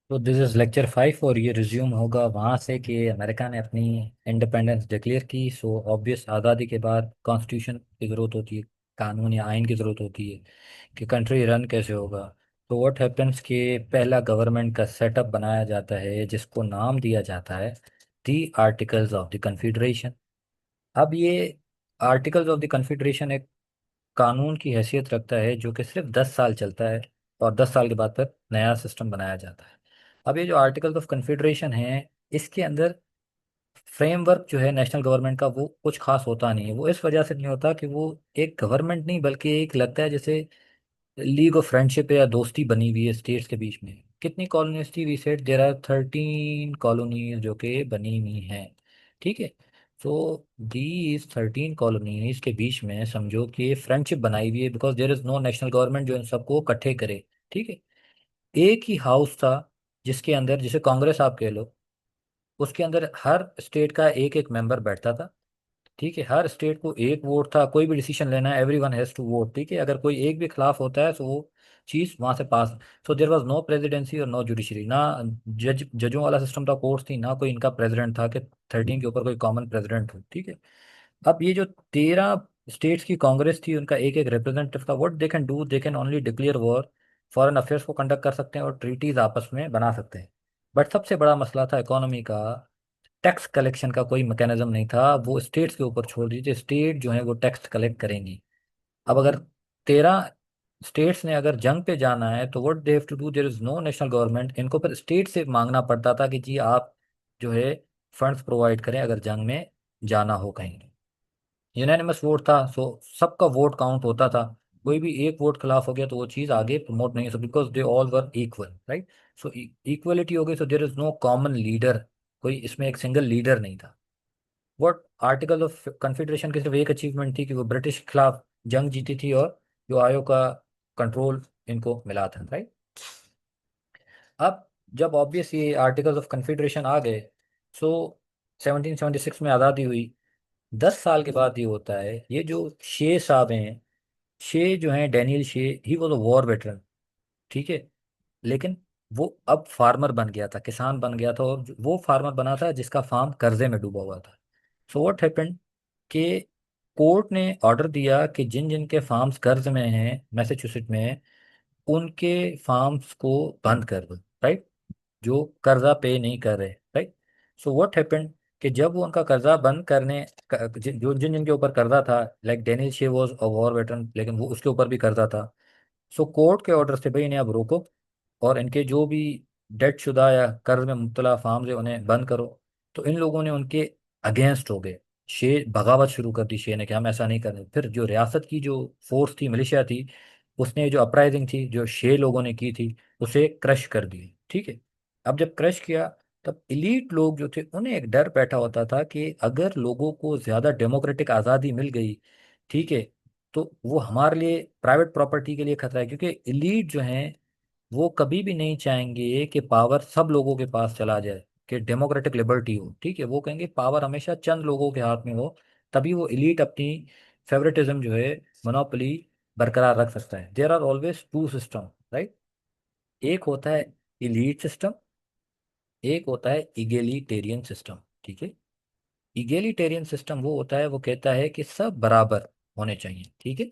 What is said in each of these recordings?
तो this is lecture 5 और ये रिज्यूम होगा वहाँ से कि अमेरिका ने अपनी इंडिपेंडेंस डिक्लेयर की। सो ऑब्वियस आज़ादी के बाद कॉन्स्टिट्यूशन की ज़रूरत होती है, कानून या आइन की ज़रूरत होती है कि कंट्री रन कैसे होगा। तो व्हाट हैपेंस कि पहला गवर्नमेंट का सेटअप बनाया जाता है जिसको नाम दिया जाता है दी आर्टिकल्स ऑफ द कन्फेडरेशन। अब ये आर्टिकल्स ऑफ द कन्फेडरेशन एक कानून की हैसियत रखता है जो कि सिर्फ 10 साल चलता है और 10 साल के बाद फिर नया सिस्टम बनाया जाता है। अब ये जो आर्टिकल्स ऑफ कन्फेडरेशन है इसके अंदर फ्रेमवर्क जो है नेशनल गवर्नमेंट का वो कुछ खास होता नहीं है। वो इस वजह से नहीं होता कि वो एक गवर्नमेंट नहीं बल्कि एक लगता है जैसे लीग ऑफ फ्रेंडशिप या दोस्ती बनी हुई है स्टेट्स के बीच में। कितनी कॉलोनीज थी? We said there are 13 colonies जो कि बनी हुई हैं। ठीक है। सो दीज 13 कॉलोनीज के बीच में समझो कि फ्रेंडशिप बनाई हुई है because there is no national government जो इन सबको इकट्ठे करे। ठीक है। एक ही हाउस था जिसके अंदर, जिसे कांग्रेस आप कह लो, उसके अंदर हर स्टेट का एक एक मेंबर बैठता था। ठीक है। हर स्टेट को एक वोट था, कोई भी डिसीजन लेना है everyone has to vote. ठीक है। अगर कोई एक भी खिलाफ होता है तो वो चीज वहां से pass. So there was no presidency और नो जुडिशरी, ना जजों वाला सिस्टम था, कोर्ट्स थी, ना कोई इनका प्रेसिडेंट था कि 13 के ऊपर कोई कॉमन प्रेसिडेंट हो। ठीक है। अब ये जो 13 स्टेट्स की कांग्रेस थी उनका एक एक रिप्रेजेंटेटिव था। What they can do, they can only declare war, foreign affairs को कंडक्ट कर सकते हैं और ट्रीटीज आपस में बना सकते हैं। बट सबसे बड़ा मसला था इकोनॉमी का। टैक्स कलेक्शन का कोई मैकेनिज्म नहीं था, वो स्टेट्स के ऊपर छोड़ दीजिए, स्टेट जो है वो टैक्स कलेक्ट करेंगी। अब अगर 13 स्टेट्स ने अगर जंग पे जाना है तो what they have to do, there is no national government, इनको पर स्टेट से मांगना पड़ता था कि जी आप जो है फंड्स प्रोवाइड करें अगर जंग में जाना हो कहीं। यूनानिमस वोट था, सो सबका वोट काउंट होता था। कोई भी एक वोट खिलाफ हो गया तो वो चीज़ आगे प्रमोट नहीं हो सकती because they all were equal, right. So equality हो गई, so there is no common leader, कोई इसमें एक सिंगल लीडर नहीं था। वोट आर्टिकल ऑफ कन्फेडरेशन की सिर्फ एक अचीवमेंट थी कि वो ब्रिटिश के खिलाफ जंग जीती थी और जो आयोग का कंट्रोल इनको मिला था, राइट। अब जब ऑब्वियस ये आर्टिकल्स ऑफ कन्फेडरेशन आ गए, सो 1776 में आज़ादी हुई। 10 साल के बाद ये होता है, ये जो शे साहब हैं, शे जो हैं डैनियल शे, he was a war veteran. ठीक है। लेकिन वो अब फार्मर बन गया था, किसान बन गया था, और वो फार्मर बना था जिसका फार्म कर्जे में डूबा हुआ था। सो व्हाट हैपेंड कि कोर्ट ने ऑर्डर दिया कि जिन जिन के फार्म्स कर्ज में हैं मैसेच्यूसेट में, उनके फार्म्स को बंद कर दो, राइट। जो कर्जा पे नहीं कर रहे, राइट। सो व्हाट हैपेंड कि जब वो उनका कर्जा बंद करने जो जिन जिनके ऊपर कर्जा था, लाइक डेनियल शे वॉज अ वॉर वेटरन लेकिन वो उसके ऊपर भी कर्जा था। सो कोर्ट के ऑर्डर से भाई इन्हें अब रोको और इनके जो भी डेट शुदा या कर्ज में मुब्तला फार्म्स है उन्हें बंद करो। तो इन लोगों ने उनके अगेंस्ट हो गए। शे बगावत शुरू कर दी शे ने कि हम ऐसा नहीं करें। फिर जो रियासत की जो फोर्स थी, मिलिशिया थी, उसने जो अपराइजिंग थी जो शे लोगों ने की थी उसे क्रश कर दिया। ठीक है। अब जब क्रश किया तब इलीट लोग जो थे उन्हें एक डर बैठा होता था कि अगर लोगों को ज्यादा डेमोक्रेटिक आज़ादी मिल गई, ठीक है, तो वो हमारे लिए प्राइवेट प्रॉपर्टी के लिए खतरा है। क्योंकि इलीट जो हैं वो कभी भी नहीं चाहेंगे कि पावर सब लोगों के पास चला जाए, कि डेमोक्रेटिक लिबर्टी हो। ठीक है। वो कहेंगे पावर हमेशा चंद लोगों के हाथ में हो, तभी वो इलीट अपनी फेवरेटिज्म जो है, मोनोपोली बरकरार रख सकता है। There are always two system, right. एक होता है इलीट सिस्टम, एक होता है इगेलिटेरियन सिस्टम। ठीक है। इगेलिटेरियन सिस्टम वो होता है, वो कहता है कि सब बराबर होने चाहिए। ठीक है।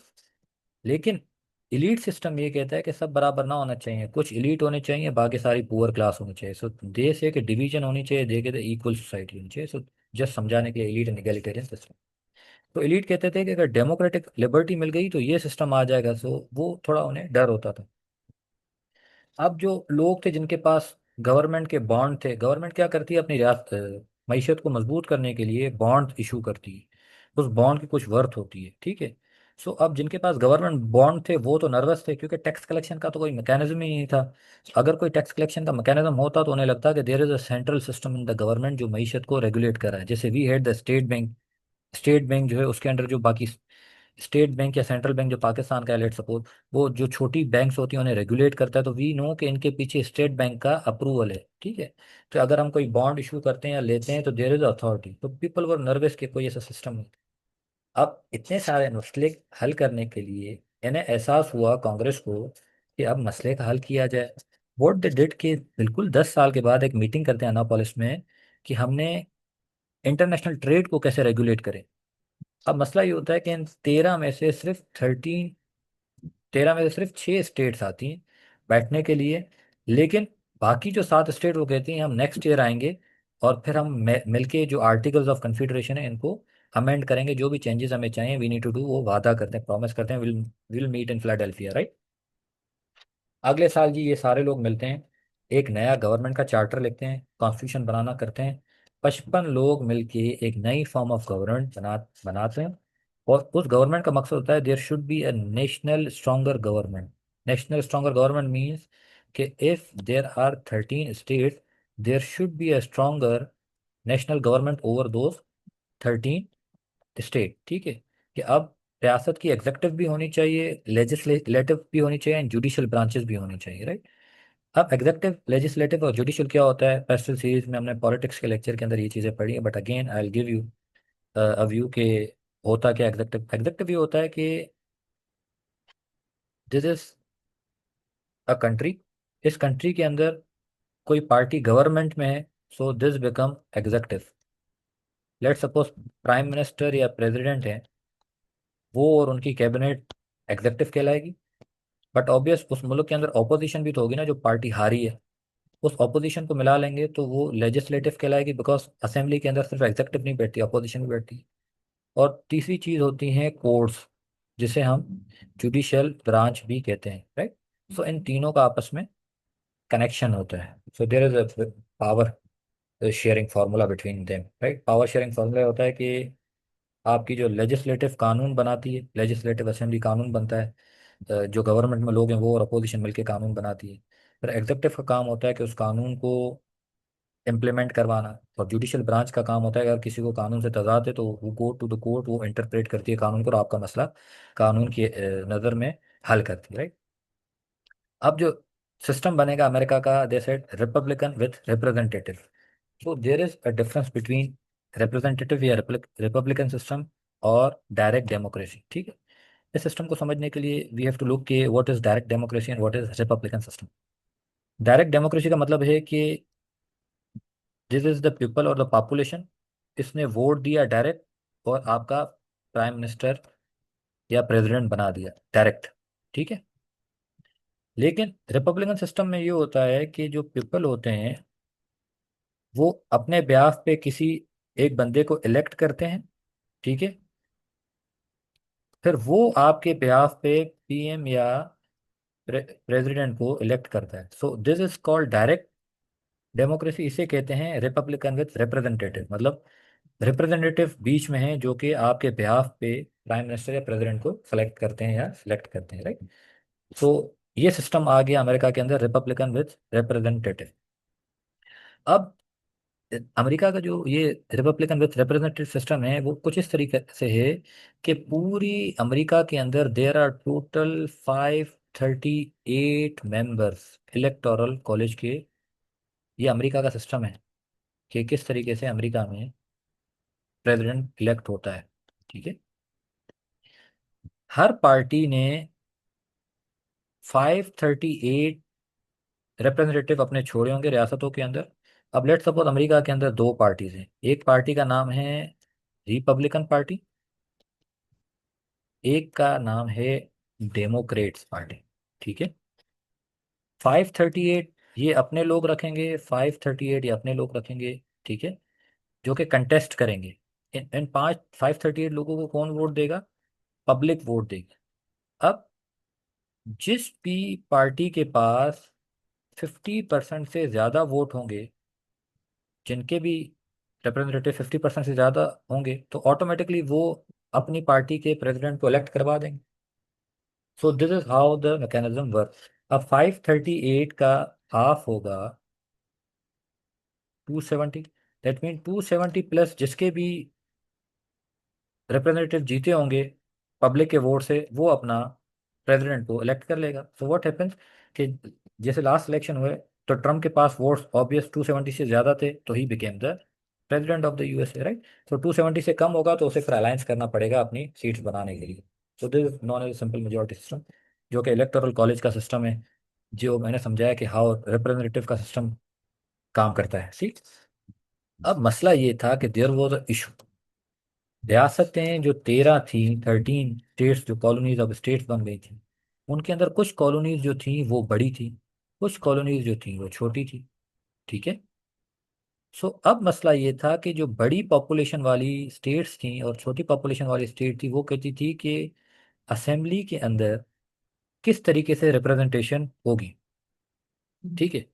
लेकिन इलीट सिस्टम ये कहता है कि सब बराबर ना होना चाहिए, कुछ इलीट होने चाहिए, बाकी सारी पुअर क्लास होनी चाहिए। सो देश है कि डिवीजन होनी चाहिए, दे के इक्वल सोसाइटी होनी चाहिए। सो जस्ट समझाने के लिए इलीट एंड इगैलिटेरियन सिस्टम। तो इलीट कहते थे कि अगर डेमोक्रेटिक लिबर्टी मिल गई तो ये सिस्टम आ जाएगा। सो वो थोड़ा उन्हें डर होता था। अब जो लोग थे जिनके पास गवर्नमेंट के बॉन्ड थे, गवर्नमेंट क्या करती है अपनी रियासत मीशत को मजबूत करने के लिए बॉन्ड इशू करती है। उस बॉन्ड की कुछ वर्थ होती है। ठीक है। सो अब जिनके पास गवर्नमेंट बॉन्ड थे वो तो नर्वस थे क्योंकि टैक्स कलेक्शन का तो कोई मैकेनिज्म ही नहीं था। अगर कोई टैक्स कलेक्शन का मैकेनिज्म होता तो उन्हें लगता कि there is a central system in the government जो मीशत को रेगुलेट कर रहा है। जैसे we had the state bank, state bank जो है उसके अंडर जो बाकी स्टेट बैंक या सेंट्रल बैंक जो पाकिस्तान का है, लेट सपोज, वो जो छोटी बैंक्स होती हैं उन्हें रेगुलेट करता है। तो वी नो कि इनके पीछे स्टेट बैंक का अप्रूवल है। ठीक है। तो अगर हम कोई बॉन्ड इशू करते हैं या लेते हैं तो देयर इज अथॉरिटी। तो पीपल वर नर्वस कि कोई ऐसा सिस्टम नहीं। अब इतने सारे मसले हल करने के लिए इन्हें एहसास हुआ कांग्रेस को कि अब मसले का हल किया जाए। व्हाट दे डिड कि बिल्कुल 10 साल के बाद एक मीटिंग करते हैं अनापोलिस में कि हमने इंटरनेशनल ट्रेड को कैसे रेगुलेट करें। अब मसला ये होता है कि इन 13 में से सिर्फ 6 स्टेट्स आती हैं बैठने के लिए। लेकिन बाकी जो 7 स्टेट वो कहती हैं हम नेक्स्ट ईयर आएंगे और फिर हम मिलके जो आर्टिकल्स ऑफ कन्फिडरेशन है इनको अमेंड करेंगे, जो भी चेंजेस हमें चाहिए वी नीड टू डू, वो वादा करते हैं, प्रॉमिस करते हैं, will will meet in Philadelphia, right. अगले साल जी ये सारे लोग मिलते हैं, एक नया गवर्नमेंट का चार्टर लिखते हैं, कॉन्स्टिट्यूशन बनाना करते हैं। 55 लोग मिलके एक नई फॉर्म ऑफ गवर्नमेंट बनाते हैं। और उस गवर्नमेंट का मकसद होता है there should be a national stronger government. National stronger government means कि if there are 13 states, there should be a stronger national government over those 13 state. ठीक है, कि अब रियासत की एग्जेक्टिव भी होनी चाहिए, लेजिस्लेटिव भी होनी चाहिए एंड जुडिशियल ब्रांचेस भी होनी चाहिए, राइट। अब एग्जेक्टिव, लेजिस्लेटिव और जुडिशियल क्या होता है, पिछले सीरीज में हमने पॉलिटिक्स के लेक्चर के अंदर ये चीज़ें पढ़ी है, but again I will give you a view के होता क्या एग्जेक्टिव। एग्जेक्टिव ये होता है कि दिस इज अ कंट्री, इस कंट्री के अंदर कोई पार्टी गवर्नमेंट में है, so this become executive. Let suppose prime minister या प्रेसिडेंट है, वो और उनकी कैबिनेट एग्जेक्टिव कहलाएगी। बट ऑब्वियस उस मुल्क के अंदर ऑपोजिशन भी तो होगी ना, जो पार्टी हारी है, उस ऑपोजिशन को मिला लेंगे तो वो लेजिस्लेटिव कहलाएगी, बिकॉज असेंबली के अंदर सिर्फ एग्जेक्टिव नहीं बैठती, ऑपोजिशन भी बैठती है। और तीसरी चीज होती है कोर्ट्स, जिसे हम जुडिशियल ब्रांच भी कहते हैं, राइट। सो इन तीनों का आपस में कनेक्शन होता है, so there is a power sharing formula between them, right. Power sharing formula होता है कि आपकी जो लेजिस्लेटिव कानून बनाती है, लेजिस्लेटिव असेंबली कानून बनता है, जो गवर्नमेंट में लोग हैं वो और अपोजिशन मिलकर कानून बनाती है। फिर एग्जेक्टिव का काम होता है कि उस कानून को इम्प्लीमेंट करवाना। और जुडिशियल ब्रांच का काम होता है कि अगर किसी को कानून से तजाद है तो वो गो टू द कोर्ट, वो इंटरप्रेट करती है कानून को और आपका मसला कानून की नज़र में हल करती है, राइट। अब जो सिस्टम बनेगा अमेरिका का, they said republican with representative. So there is a difference between representative या रिपब्लिकन सिस्टम और डायरेक्ट डेमोक्रेसी, ठीक है। इस सिस्टम को समझने के लिए वी हैव टू लुक के what is direct democracy and what is republican system. Direct democracy का मतलब है कि दिस इज द पीपल और द पॉपुलेशन, इसने वोट दिया डायरेक्ट और आपका प्राइम मिनिस्टर या प्रेसिडेंट बना दिया डायरेक्ट, ठीक है। लेकिन रिपब्लिकन सिस्टम में ये होता है कि जो पीपल होते हैं वो अपने ब्याह पे किसी एक बंदे को इलेक्ट करते हैं, ठीक है। फिर वो आपके ब्याह पे पीएम या प्रेसिडेंट को इलेक्ट करता है। सो this is called direct democracy. इसे कहते हैं रिपब्लिकन विथ रिप्रेजेंटेटिव, मतलब रिप्रेजेंटेटिव बीच में है जो कि आपके बिहाफ पे प्राइम मिनिस्टर या प्रेसिडेंट को सेलेक्ट करते हैं या सिलेक्ट करते हैं, राइट। सो ये सिस्टम आ गया अमेरिका के अंदर, रिपब्लिकन विथ रिप्रेजेंटेटिव। अब अमेरिका का जो ये रिपब्लिकन विथ रिप्रेजेंटेटिव सिस्टम है वो कुछ इस तरीके से है कि पूरी अमेरिका के अंदर there are total 538 members electoral college के। ये अमेरिका का सिस्टम है कि किस तरीके से अमेरिका में प्रेसिडेंट इलेक्ट होता है, ठीक है। हर पार्टी ने 538 रिप्रेजेंटेटिव अपने छोड़े होंगे रियासतों के अंदर। अब लेट सपोज अमेरिका के अंदर दो पार्टीज हैं, एक पार्टी का नाम है रिपब्लिकन पार्टी, एक का नाम है डेमोक्रेट्स पार्टी, ठीक है। 538 ये अपने लोग रखेंगे, 538 ये अपने लोग रखेंगे, ठीक है, जो कि कंटेस्ट करेंगे। इन 538 लोगों को कौन वोट देगा, पब्लिक वोट देगी। अब जिस भी पार्टी के पास 50% से ज़्यादा वोट होंगे, जिनके भी रिप्रेजेंटेटिव 50% से ज़्यादा होंगे, तो ऑटोमेटिकली वो अपनी पार्टी के प्रेसिडेंट को इलेक्ट करवा देंगे। सो this is how the mechanism work. अब 538 का हाफ होगा 270, दैट मीन 270 प्लस जिसके भी रिप्रेजेंटेटिव जीते होंगे पब्लिक के वोट से, वो अपना प्रेसिडेंट को इलेक्ट कर लेगा। सो व्हाट हैपेंस कि जैसे लास्ट इलेक्शन हुए तो ट्रम्प के पास वोट्स ऑब्वियस 270 से ज़्यादा थे, तो he became the president of the USA, right. तो 270 से कम होगा तो उसे फिर अलायंस करना पड़ेगा अपनी सीट्स बनाने के लिए। So this is known as simple majority system, जो कि इलेक्टोरल कॉलेज का सिस्टम है। जो मैंने समझाया कि हाउ रिप्रेजेंटेटिव का सिस्टम काम करता है, ठीक। अब मसला ये था कि देयर वाज अ इशू। रियासतें जो 13 थी, 13 स्टेट्स जो कॉलोनीज ऑफ स्टेट्स बन गई थी, उनके अंदर कुछ कॉलोनीज जो थी वो बड़ी थी, कुछ कॉलोनीज जो थी वो छोटी थी, ठीक है। सो अब मसला ये था कि जो बड़ी पॉपुलेशन वाली स्टेट्स थी और छोटी पॉपुलेशन वाली स्टेट थी, वो कहती थी कि असेंबली के अंदर किस तरीके से रिप्रेजेंटेशन होगी, ठीक है।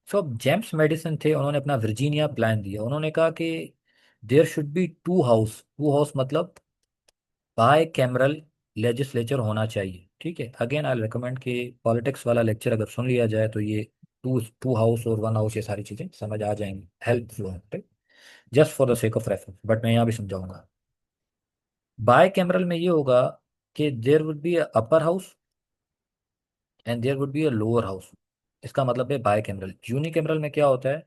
सो अब जेम्स मेडिसन थे, उन्होंने अपना वर्जीनिया प्लान दिया। उन्होंने कहा कि there should be two house मतलब बाय कैमरल लेजिस्लेचर होना चाहिए, ठीक है। अगेन आई रिकमेंड कि पॉलिटिक्स वाला लेक्चर अगर सुन लिया जाए तो ये टू टू हाउस और वन हाउस ये सारी चीज़ें समझ आ जाएंगी, हेल्पफुल है, just for the sake of reference, but मैं यहाँ भी समझाऊंगा। बाय कैमरल में ये होगा कि there would be upper house and there would be a lower house. इसका मतलब है बाय कैमरल। यूनिकैमरल में क्या होता है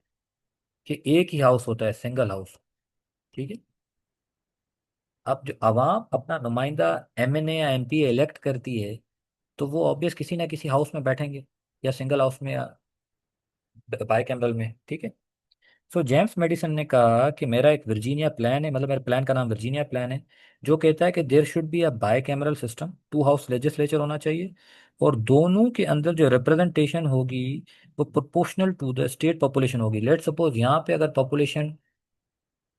कि एक ही हाउस होता है, सिंगल हाउस, ठीक है। अब जो आवाम अपना नुमाइंदा एमएनए या एमपी इलेक्ट करती है, तो वो ऑब्वियस किसी ना किसी हाउस में बैठेंगे, या सिंगल हाउस में या बाई कैमरल में, ठीक है। सो जेम्स मेडिसन ने कहा कि मेरा एक वर्जीनिया प्लान है, मतलब मेरे प्लान का नाम वर्जीनिया प्लान है, जो कहता है कि there should be a bicameral system, two house legislature होना चाहिए, और दोनों के अंदर जो रिप्रेजेंटेशन होगी वो proportional to the state population होगी। लेट सपोज यहाँ पे अगर पॉपुलेशन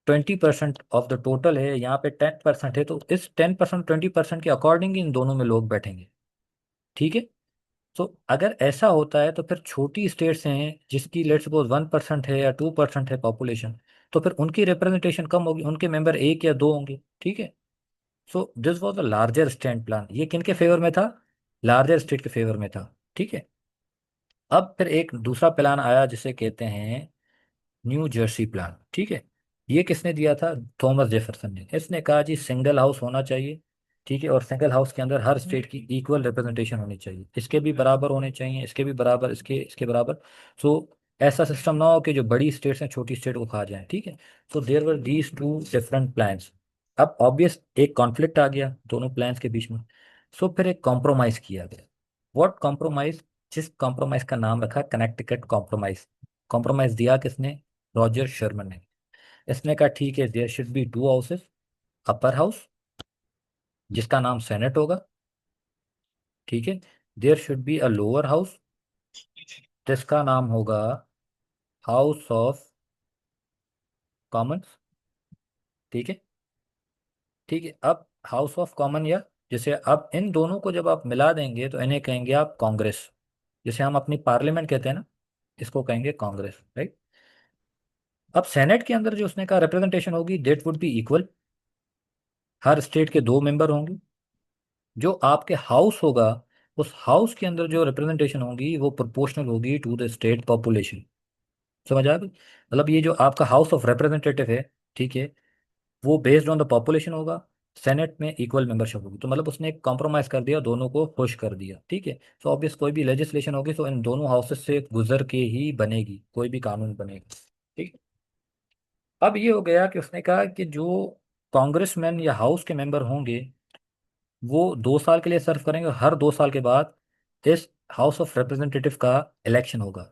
20% ऑफ द टोटल है, यहाँ पे 10% है, तो इस 10% 20% के अकॉर्डिंग इन दोनों में लोग बैठेंगे, ठीक है। तो अगर ऐसा होता है तो फिर छोटी स्टेट्स हैं जिसकी लेट्स सपोज 1% है या 2% है पॉपुलेशन, तो फिर उनकी रिप्रेजेंटेशन कम होगी, उनके मेंबर एक या दो होंगे, ठीक है। So this was the larger stand plan. ये किन के फेवर में था? लार्जर स्टेट के फेवर में था, ठीक है। अब फिर एक दूसरा प्लान आया जिसे कहते हैं न्यू जर्सी प्लान, ठीक है। ये किसने दिया था? थॉमस जेफरसन ने। इसने कहा जी सिंगल हाउस होना चाहिए, ठीक है, और सिंगल हाउस के अंदर हर स्टेट की इक्वल रिप्रेजेंटेशन होनी चाहिए, इसके भी बराबर होने चाहिए, इसके भी बराबर, इसके इसके बराबर। सो ऐसा सिस्टम ना हो कि जो बड़ी स्टेट्स हैं छोटी स्टेट को खा जाए, ठीक है। So there were these two different plans. अब ऑब्वियस एक कॉन्फ्लिक्ट आ गया दोनों प्लान्स के बीच में। सो फिर एक कॉम्प्रोमाइज किया गया। What compromise? जिस कॉम्प्रोमाइज का नाम रखा कनेक्टिकट कॉम्प्रोमाइज। कॉम्प्रोमाइज दिया किसने? रॉजर शर्मन ने। इसने कहा ठीक है, there should be two houses, upper house जिसका नाम सेनेट होगा, ठीक है। There should be a lower house जिसका नाम होगा हाउस ऑफ कॉमन्स, ठीक है। ठीक है, अब हाउस ऑफ कॉमन, या जैसे अब इन दोनों को जब आप मिला देंगे तो इन्हें कहेंगे आप कांग्रेस। जैसे हम अपनी पार्लियामेंट कहते हैं ना, इसको कहेंगे कांग्रेस, राइट। अब सेनेट के अंदर जो उसने कहा रिप्रेजेंटेशन होगी, डेट वुड बी इक्वल, हर स्टेट के दो मेंबर होंगे। जो आपके हाउस होगा, उस हाउस के अंदर जो रिप्रेजेंटेशन होगी वो प्रोपोर्शनल होगी टू द स्टेट पॉपुलेशन। समझ आ गई? मतलब ये जो आपका हाउस ऑफ रिप्रेजेंटेटिव है, ठीक है, वो बेस्ड ऑन द पॉपुलेशन होगा, सेनेट में इक्वल मेंबरशिप होगी। तो मतलब उसने एक कॉम्प्रोमाइज कर दिया, दोनों को खुश कर दिया, ठीक है। सो ऑब्वियस कोई भी लेजिस्लेशन होगी तो इन दोनों हाउसेस से गुजर के ही बनेगी, कोई भी कानून बनेगा, ठीक है। अब ये हो गया कि उसने कहा कि जो कांग्रेसमैन या हाउस के मेंबर होंगे वो 2 साल के लिए सर्व करेंगे, और हर 2 साल के बाद इस हाउस ऑफ रिप्रेजेंटेटिव का इलेक्शन होगा।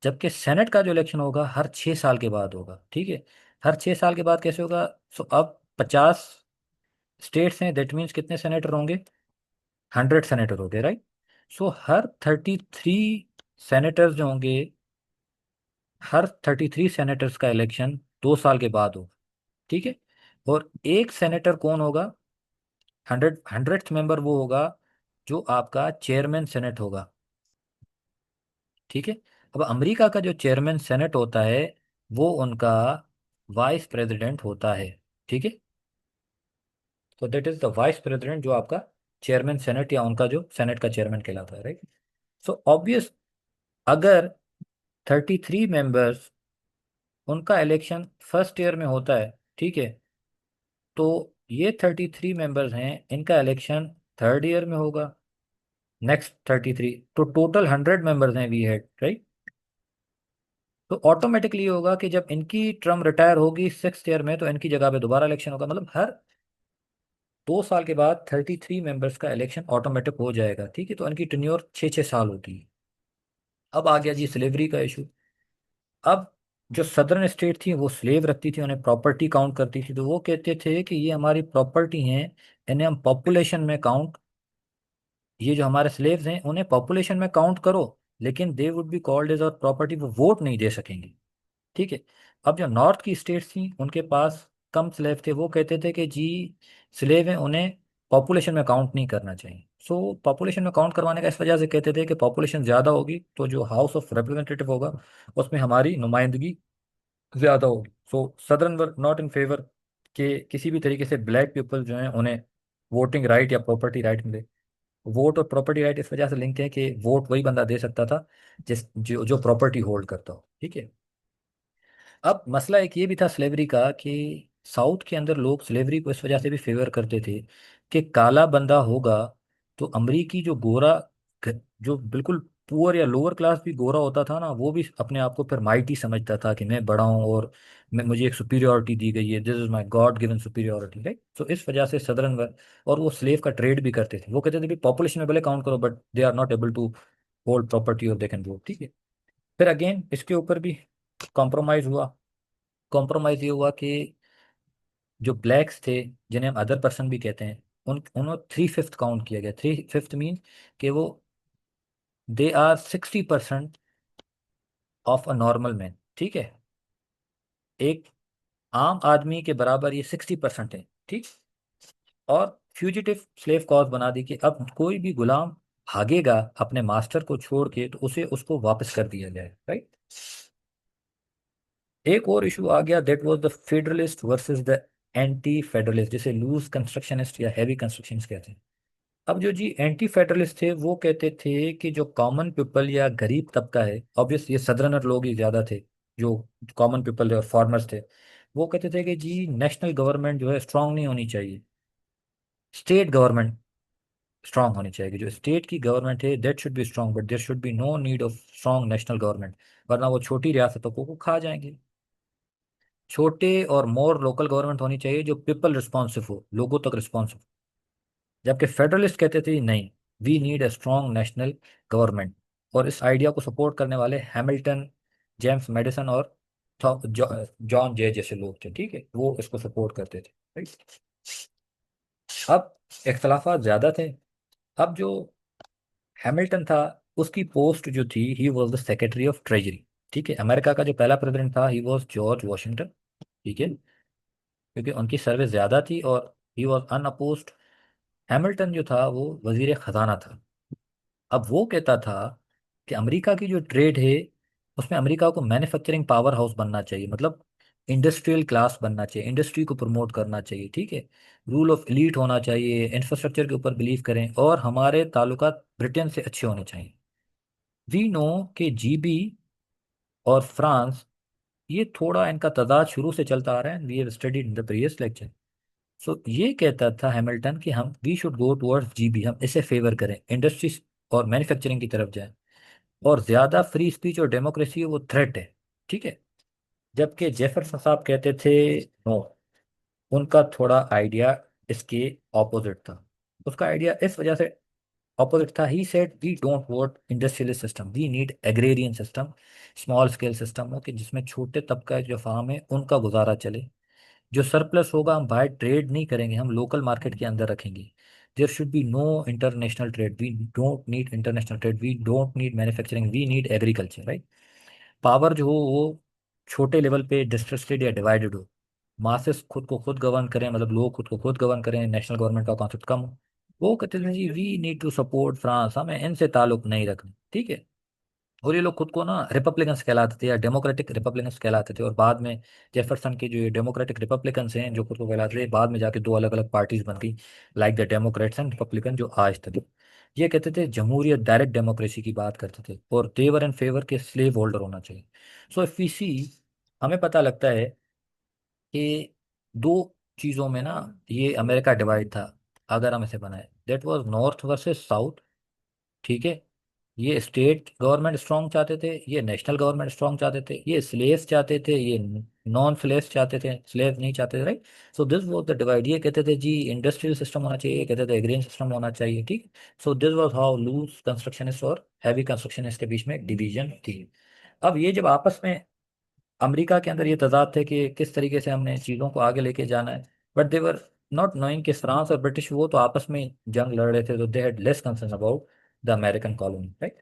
जबकि सेनेट का जो इलेक्शन होगा हर 6 साल के बाद होगा, ठीक है। हर 6 साल के बाद कैसे होगा? सो अब 50 स्टेट्स हैं, दैट मीन्स कितने सेनेटर होंगे? 100 सेनेटर होंगे, राइट। सो हर 33 सेनेटर्स जो होंगे, हर 33 सेनेटर्स का इलेक्शन 2 साल के बाद होगा, ठीक है। और एक सेनेटर कौन होगा? 100th मेंबर वो होगा जो आपका चेयरमैन सेनेट होगा, ठीक है। अब अमेरिका का जो चेयरमैन सेनेट होता है वो उनका वाइस प्रेसिडेंट होता है, ठीक है। तो that is the vice president जो आपका चेयरमैन सेनेट या उनका जो सेनेट का चेयरमैन कहलाता है, राइट। सो ऑब्वियस, अगर 33 मेंबर्स, उनका इलेक्शन फर्स्ट ईयर में होता है, ठीक है, तो ये 33 मेंबर्स हैं, इनका इलेक्शन थर्ड ईयर में होगा, नेक्स्ट 33, तो टोटल 100 मेंबर्स हैं वी हैड, राइट। तो ऑटोमेटिकली ये होगा कि जब इनकी टर्म रिटायर होगी 6th ईयर में, तो इनकी जगह पे दोबारा इलेक्शन होगा। मतलब हर 2 साल के बाद 33 मेंबर्स का इलेक्शन ऑटोमेटिक हो जाएगा, ठीक है। तो इनकी टेन्योर 6 6 साल होती है, अब आ गया जी स्लेवरी का इशू। अब जो सदर्न स्टेट थी वो स्लेव रखती थी, उन्हें प्रॉपर्टी काउंट करती थी, तो वो कहते थे कि ये हमारी प्रॉपर्टी हैं, इन्हें हम पॉपुलेशन में काउंट, ये जो हमारे स्लेव्स हैं उन्हें पॉपुलेशन में काउंट करो, लेकिन they would be called as और प्रॉपर्टी, वो वोट नहीं दे सकेंगे। ठीक है। अब जो नॉर्थ की स्टेट्स थी उनके पास कम स्लेव थे, वो कहते थे कि जी स्लेव हैं, उन्हें पॉपुलेशन में काउंट नहीं करना चाहिए। सो पॉपुलेशन में काउंट करवाने का इस वजह से कहते थे कि पॉपुलेशन ज़्यादा होगी तो जो हाउस ऑफ रिप्रेजेंटेटिव होगा उसमें हमारी नुमाइंदगी ज़्यादा होगी। So southern were not in favour कि किसी भी तरीके से ब्लैक पीपल जो हैं उन्हें वोटिंग राइट या प्रॉपर्टी राइट मिले। वोट और प्रॉपर्टी राइट इस वजह से लिंक है कि वोट वही बंदा दे सकता था जिस जो जो प्रॉपर्टी होल्ड करता हो। ठीक है। अब मसला एक ये भी था स्लेवरी का कि साउथ के अंदर लोग स्लेवरी को इस वजह से भी फेवर करते थे कि काला बंदा होगा तो अमरीकी जो गोरा, जो बिल्कुल पुअर या लोअर क्लास भी गोरा होता था ना, वो भी अपने आप को फिर माइटी समझता था कि मैं बड़ा हूँ और मैं, मुझे एक सुपीरियोरिटी दी गई है, this is my God given superiority, right. तो इस वजह से सदर्न वर्ग, और वो स्लेव का ट्रेड भी करते थे, वो कहते थे भी पॉपुलेशन में भले काउंट करो but they are not able to hold property और दे कैन वोट। ठीक है। फिर अगेन इसके ऊपर भी कॉम्प्रोमाइज हुआ। कॉम्प्रोमाइज ये हुआ कि जो ब्लैक्स थे, जिन्हें हम अदर पर्सन भी कहते हैं, उन उन्हें 3/5 काउंट किया गया। 3/5 मीन कि वो they are 60% of a normal man. ठीक है। एक आम आदमी के बराबर ये 60% है। ठीक। और फ्यूजिटिव स्लेव क्लॉज बना दी कि अब कोई भी गुलाम भागेगा अपने मास्टर को छोड़ के तो उसे उसको वापस कर दिया जाए, राइट। एक और इशू आ गया, that was the federalist versus the anti federalist, जिसे लूज कंस्ट्रक्शनिस्ट या हैवी कंस्ट्रक्शनिस्ट कहते हैं। अब जो जी एंटी फेडरलिस्ट थे वो कहते थे कि जो कॉमन पीपल या गरीब तबका है, ऑब्वियस ये सदर्नर लोग ही ज्यादा थे, जो कॉमन पीपल और फार्मर्स थे, वो कहते थे कि जी नेशनल गवर्नमेंट जो है स्ट्रांग नहीं होनी चाहिए, स्टेट गवर्नमेंट स्ट्रांग होनी चाहिए। जो स्टेट की गवर्नमेंट है that should be strong, but there should be no need of strong national government, वरना वो छोटी रियासतों को खा जाएंगे। छोटे और मोर लोकल गवर्नमेंट होनी चाहिए जो पीपल रिस्पॉन्सिव हो, लोगों तक रिस्पॉन्सिव। जबकि फेडरलिस्ट कहते थे नहीं, we need a strong national government. और इस आइडिया को सपोर्ट करने वाले हैमिल्टन, जेम्स मेडिसन और जॉन जे जैसे लोग थे। ठीक है। वो इसको सपोर्ट करते थे, राइट। अब इख्तलाफात ज़्यादा थे। अब जो हैमिल्टन था उसकी पोस्ट जो थी, he was the secretary of treasury. ठीक है। अमेरिका का जो पहला प्रेसिडेंट था ही वॉज जॉर्ज वॉशिंगटन। ठीक है। क्योंकि उनकी सर्विस ज़्यादा थी और ही वॉज अनअपोज्ड। हैमिल्टन जो था वो वजीर खजाना था। अब वो कहता था कि अमेरिका की जो ट्रेड है उसमें अमेरिका को मैन्युफैक्चरिंग पावर हाउस बनना चाहिए, मतलब इंडस्ट्रियल क्लास बनना चाहिए, इंडस्ट्री को प्रमोट करना चाहिए। ठीक है। रूल ऑफ एलीट होना चाहिए, इंफ्रास्ट्रक्चर के ऊपर बिलीव करें, और हमारे ताल्लुकात ब्रिटेन से अच्छे होने चाहिए। वी नो कि जीबी और फ्रांस, ये थोड़ा इनका तजाद शुरू से चलता आ रहा है, we have studied in the previous lecture. So ये कहता था हैमिल्टन कि हम we should go towards GB, हम इसे फेवर करें, इंडस्ट्रीज और मैन्युफैक्चरिंग की तरफ जाएं, और ज्यादा फ्री स्पीच और डेमोक्रेसी है वो थ्रेट है। ठीक है। जबकि जेफरसन साहब कहते थे नो, उनका थोड़ा आइडिया इसके ऑपोजिट था। उसका आइडिया इस वजह से ऑपोजिट था, he said we don't want industrialist system, we need agrarian system, small scale system हो कि जिसमें छोटे तबका जो फार्म है उनका गुजारा चले। जो सरप्लस होगा हम बाहर ट्रेड नहीं करेंगे, हम लोकल मार्केट के अंदर रखेंगे। There should be no international trade, we don't need international trade, we don't need manufacturing, we need agriculture, right. Power जो हो वो छोटे लेवल पे डिस्ट्रिक्टेड या डिवाइडेड हो, मासेस खुद को खुद गवर्न करें, मतलब लोग खुद को खुद गवर्न करें, नेशनल गवर्नमेंट का कॉन्सेप्ट कम हो। वो कहते थे जी we need to support France, हमें इनसे ताल्लुक नहीं रखना। ठीक है। और ये लोग खुद को ना रिपब्लिकन्स कहलाते थे या डेमोक्रेटिक रिपब्लिकन्स कहलाते थे, और बाद में जेफरसन के जो ये डेमोक्रेटिक रिपब्लिकन्स हैं जो खुद को कहलाते थे, बाद में जाके दो अलग अलग पार्टीज बन गई, like the Democrats and Republican, जो आज तक है। ये कहते थे जमहूरियत, डायरेक्ट डेमोक्रेसी की बात करते थे, और देवर इन फेवर के स्लेव होल्डर होना चाहिए। सो इफ वी सी, हमें पता लगता है कि दो चीज़ों में ना ये अमेरिका डिवाइड था। अगर हम इसे बनाए, that was north versus south. ठीक है। ये स्टेट गवर्नमेंट स्ट्रांग चाहते थे, ये नेशनल गवर्नमेंट स्ट्रांग चाहते थे, ये स्लेव्स चाहते थे, ये नॉन स्लेव्स चाहते थे, स्लेव नहीं चाहते थे, right. So this was the divide. ये कहते थे जी इंडस्ट्रियल सिस्टम होना चाहिए, ये कहते थे एग्रीन सिस्टम होना चाहिए, ठीक। So this was how loose constructionist और हैवी कंस्ट्रक्शनिस्ट के बीच में डिवीजन थी। अब ये जब आपस में अमेरिका के अंदर ये तजाद थे कि किस तरीके से हमने चीज़ों को आगे लेके जाना है, बट देवर नॉट नोइंग कि फ्रांस और ब्रिटिश वो तो आपस में जंग लड़ रहे थे, तो they had less concern about the American colony, right.